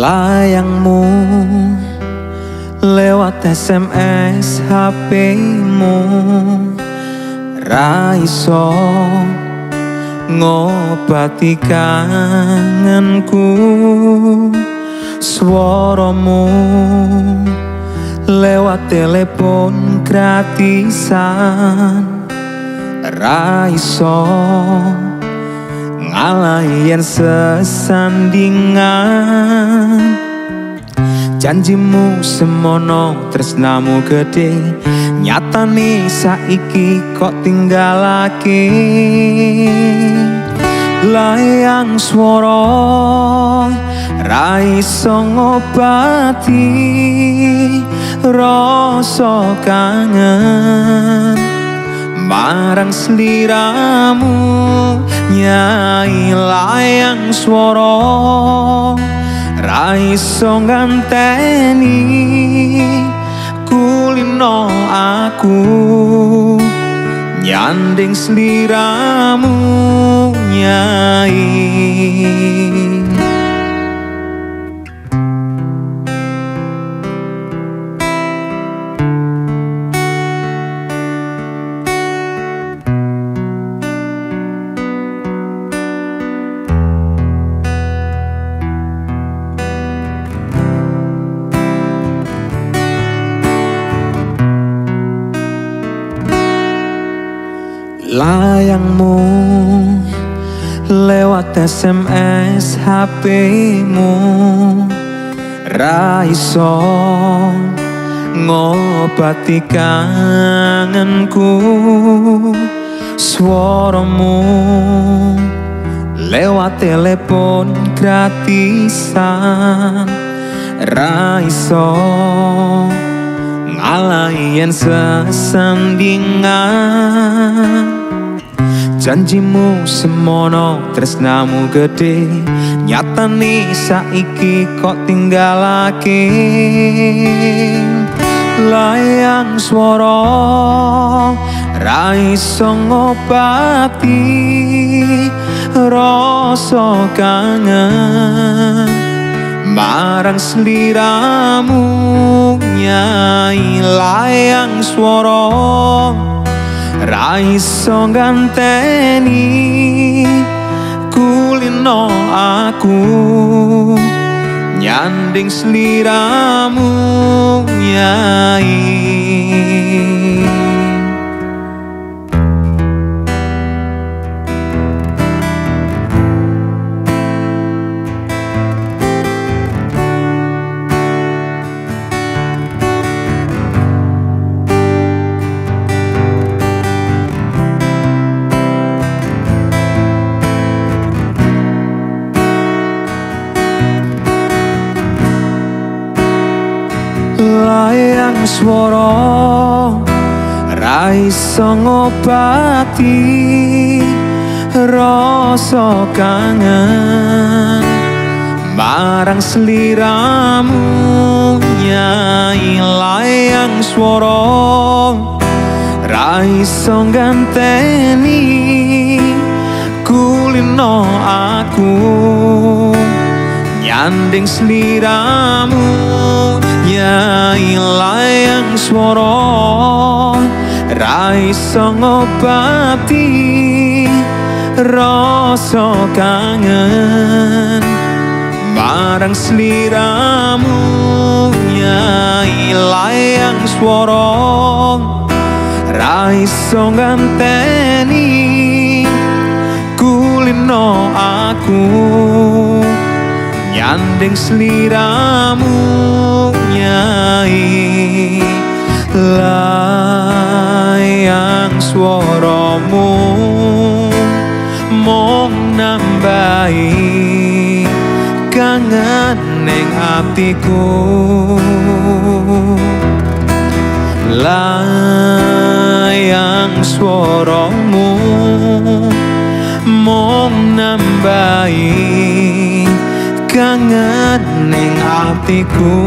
layangmu lewat SMS HP-mu ra iso ngobati kangenku. Swaramu lewat telepon gratisan ra iso ngalahi yen sesandingan. Janjimu semono tresnamu gede, nyatane saiki kok tinggalake. Layang swara ra iso ngobati rasa kangen marang sliramu. Nyai layang swara ra iso nganteni kulino aku nyanding sliramu. Nyai layangmu lewat SMS HP-mu ra iso ngobati kangenku. Swaramu lewat telepon gratisan ra iso ngalahi yen sesandingan. Janjimu semono tresnamu gede, nyatane saiki kok tinggalake. Layang swara ra iso ngobati rasa kangen marang sliramu. Nyai layang swara ra iso nganteni kulino aku nyanding sliramu. Nyai layang swara ra iso ngobati rasa kangen marang sliramu. Nyai layang swara ra iso nganteni kulino aku nyanding sliramu. Nyai layang swara ra iso ngobati rasa kangen marang sliramu. Nyai layang swara ra iso nganteni kulino aku nyanding sliramu. Nyai layang swaramu mung nambahi kangen ning atiku. Layang swaramu mung nambahi kangen ning atiku.